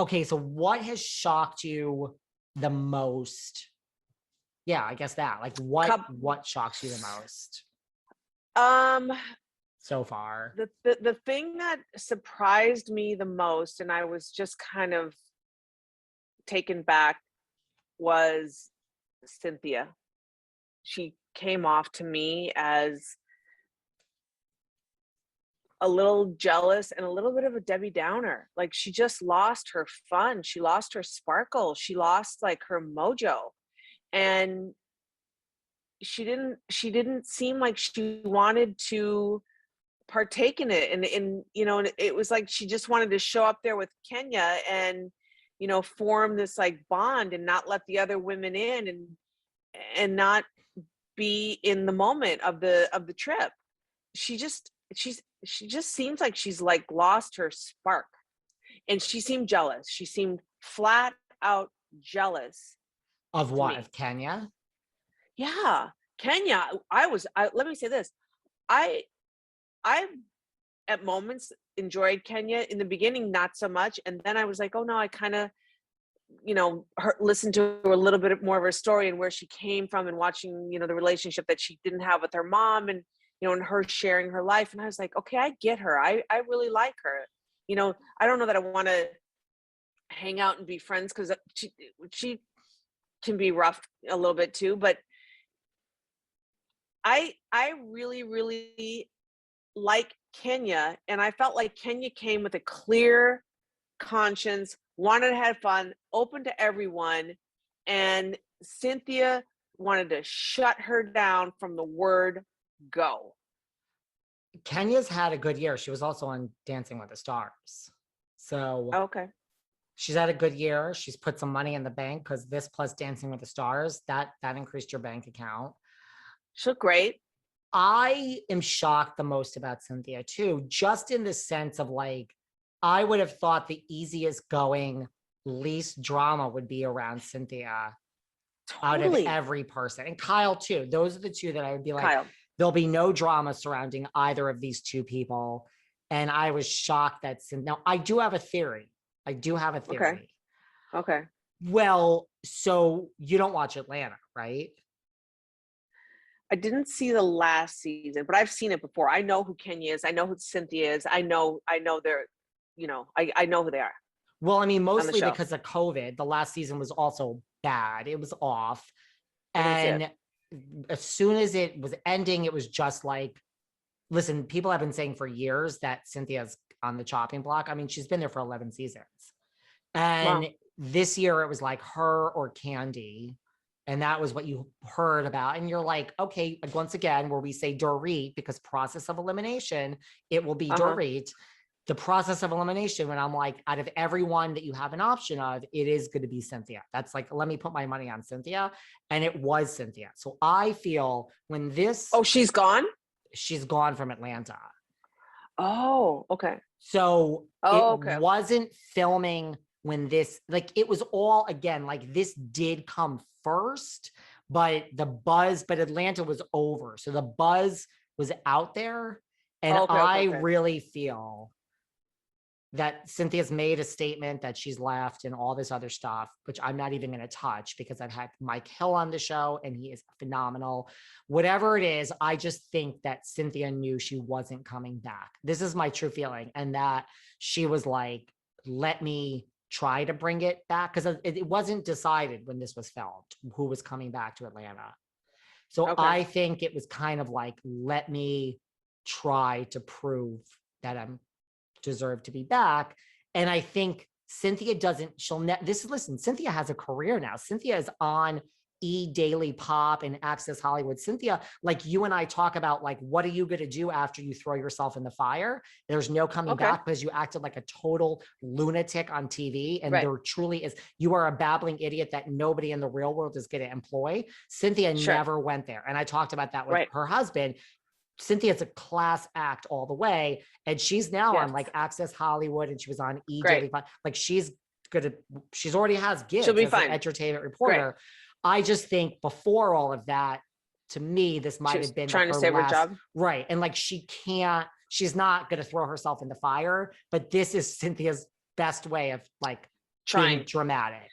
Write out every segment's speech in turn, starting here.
okay, so what has shocked you the most? Yeah, I guess that. Like what shocks you the most Um, so far? the thing that surprised me the most, and I was just kind of taken back, was Cynthia. She came off to me as a little jealous and a little bit of a Debbie Downer. Like, she just lost her fun. She lost her sparkle. She lost like her mojo. And she didn't seem like she wanted to partake in it. And you know, and it was like she just wanted to show up there with Kenya and, you know, form this like bond and not let the other women in and not be in the moment of the trip. She just seems like she's like lost her spark, and she seemed jealous. She seemed flat out jealous Of to what? me. Of Kenya? Yeah, Kenya. Let me say this. I at moments enjoyed Kenya. In the beginning, not so much, and then I was like, oh no, I kind of, you know, listened to a little bit more of her story and where she came from, and watching, you know, the relationship that she didn't have with her mom, and, you know, and her sharing her life. And I was like, okay, I get her. I really like her. You know, I don't know that I want to hang out and be friends, because she can be rough a little bit too. But I really like Kenya, and I felt like Kenya came with a clear conscience, wanted to have fun, open to everyone, and Cynthia wanted to shut her down from the word go. Kenya's had a good year. She was also on Dancing with the Stars. So Okay. she's had a good year. She's put some money in the bank because this plus Dancing with the Stars, that increased your bank account. She looked great. I am shocked the most about Cynthia too, just in the sense of like, I would have thought the easiest going, least drama would be around Cynthia out of Totally. every person. And Kyle too. Those are the two that I would be like, Kyle. there'll be no drama surrounding either of these two people. And I was shocked that now I do have a theory. Okay. Okay. Well, so you don't watch Atlanta, right? I didn't see the last season, but I've seen it before. I know who Kenya is. I know who Cynthia is. I know they're, you know, I know who they are. Well, I mean, On the mostly show. because of COVID. The last season was also bad. It was off. I didn't see it. And as soon as it was ending, it was just like, listen, people have been saying for years that Cynthia's on the chopping block. I mean, she's been there for 11 seasons. And Wow. this year it was like her or Candy. And that was what you heard about. And you're like, okay, once again, where we say Dorit, because process of elimination, it will be Dorit. The process of elimination, when I'm like, out of everyone that you have an option of, it is going to be Cynthia. That's like, let me put my money on Cynthia. And it was Cynthia. So I feel when this... Oh, she's gone? She's gone from Atlanta. Oh, okay. So okay. Wasn't filming when this, like, it was all, again, like this did come first, but Atlanta was over. So the buzz was out there. And I really feel that Cynthia's made a statement that she's left and all this other stuff, which I'm not even going to touch because I've had Mike Hill on the show and he is phenomenal. Whatever it is, I just think that Cynthia knew she wasn't coming back. This is my true feeling. And that she was like, let me try to bring it back, because it wasn't decided when this was filmed who was coming back to Atlanta. So I think it was kind of like, let me try to prove that I'm deserve to be back. And I think Cynthia doesn't, listen, Cynthia has a career now. Cynthia is on Daily Pop and Access Hollywood. Cynthia, like you and I talk about, like, what are you going to do after you throw yourself in the fire? There's no coming back because you acted like a total lunatic on TV. And there truly is, you are a babbling idiot that nobody in the real world is going to employ. Cynthia never went there. And I talked about that with her husband. Cynthia's a class act all the way. And she's now on like Access Hollywood, and she was on Daily Pop. Like she's already has gigs. She'll be fine. An entertainment reporter. I just think before all of that, to me, this might have been trying to save her job. Right. And like, she's not going to throw herself in the fire, but this is Cynthia's best way of like trying. dramatic.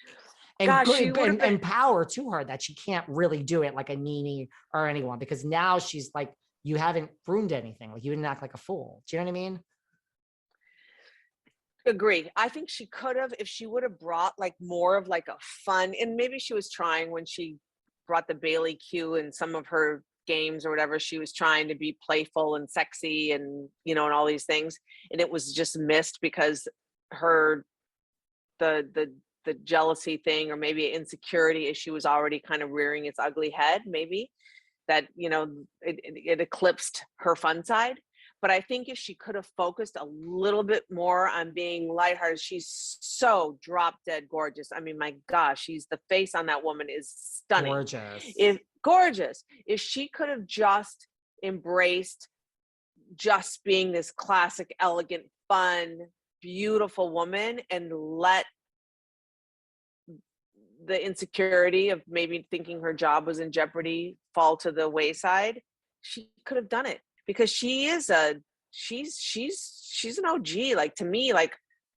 And Gosh, she good would have been. and power to her that she can't really do it like a Nene or anyone, because now she's like, you haven't ruined anything. Like you didn't act like a fool. Do you know what I mean? Agree. I think she could have, if she would have brought like more of like a fun, and maybe she was trying when she brought the Bailey Q and some of her games or whatever, she was trying to be playful and sexy and, you know, and all these things. And it was just missed because her, the jealousy thing, or maybe insecurity issue was already kind of rearing its ugly head, maybe that, you know, it eclipsed her fun side. But I think if she could have focused a little bit more on being lighthearted, she's so drop dead gorgeous. I mean, my gosh, the face on that woman is stunning. Gorgeous. If she could have just embraced just being this classic, elegant, fun, beautiful woman and let the insecurity of maybe thinking her job was in jeopardy fall to the wayside, she could have done it. Because she's an OG. Like, to me, like,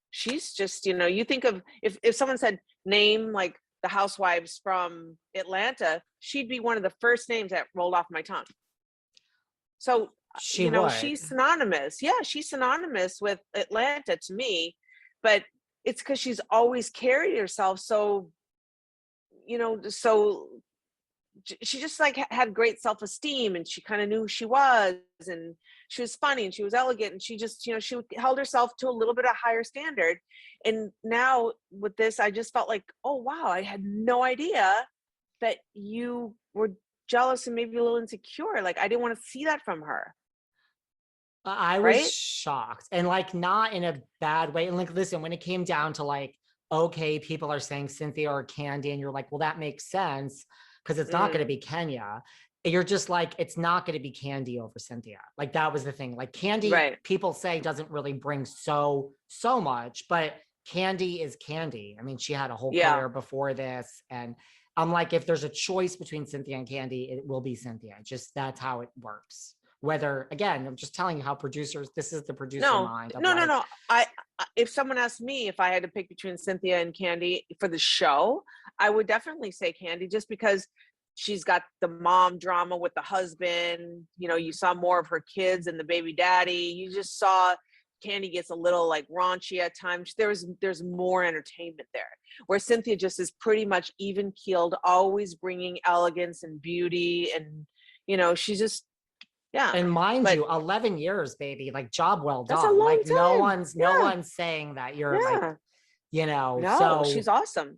she's just, you know, you think of, if someone said name like the housewives from Atlanta, she'd be one of the first names that rolled off my tongue. So she's synonymous. Yeah, she's synonymous with Atlanta to me, but it's because she's always carried herself so, you know, so she just like had great self-esteem, and she kind of knew who she was, and she was funny, and she was elegant, and she just, you know, she held herself to a little bit of higher standard. And now with this, I just felt like, oh wow, I had no idea that you were jealous and maybe a little insecure. Like, I didn't want to see that from her. I was shocked, and like not in a bad way. And like, listen, when it came down to like, okay, people are saying Cynthia or Candy, and you're like, well, that makes sense because it's not going to be Kenya. You're just like, it's not going to be Candy over Cynthia. Like, that was the thing. Like, Candy, people say doesn't really bring so much, but Candy is Candy. I mean, she had a whole career before this, and I'm like, if there's a choice between Cynthia and Candy, it will be Cynthia. Just that's how it works. Whether, again, I'm just telling you how producers, this is the producer mind. No. If someone asked me if I had to pick between Cynthia and Candy for the show, I would definitely say Candy, just because she's got the mom drama with the husband. You know, you saw more of her kids and the baby daddy. You just saw Candy gets a little like raunchy at times. There's more entertainment there, where Cynthia just is pretty much even keeled, always bringing elegance and beauty, and you know, she's just. Yeah. And mind you, 11 years, baby, like, job well done. That's a long like time. No one's saying that you're like, you know, no, so she's awesome.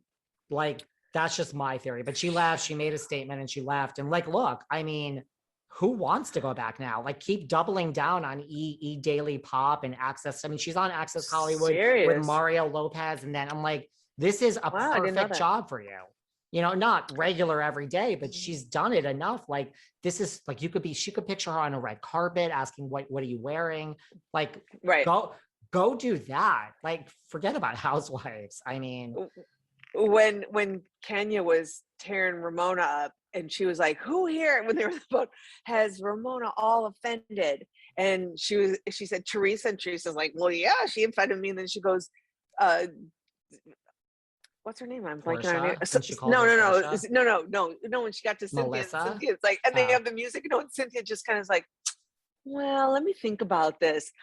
Like, that's just my theory. But she left, she made a statement, and she left. And like, look, I mean, who wants to go back now? Like, keep doubling down on E Daily Pop and Access. I mean, she's on Access Hollywood with Mario Lopez. And then I'm like, this is a perfect job for you. You know, not regular every day, but she's done it enough. Like, this is like, she could picture her on a red carpet asking, what are you wearing? Like, go do that. Like, forget about Housewives. I mean, when Kenya was tearing Ramona up, and she was like, who here, when they were on the boat, has Ramona all offended? And she said, Teresa, and Teresa's like, well, yeah, she offended me. And then she goes, what's her name? I'm blanking on her name. No. When she got to Cynthia, it's like, and they have the music, and Cynthia just kind of like, well, let me think about this.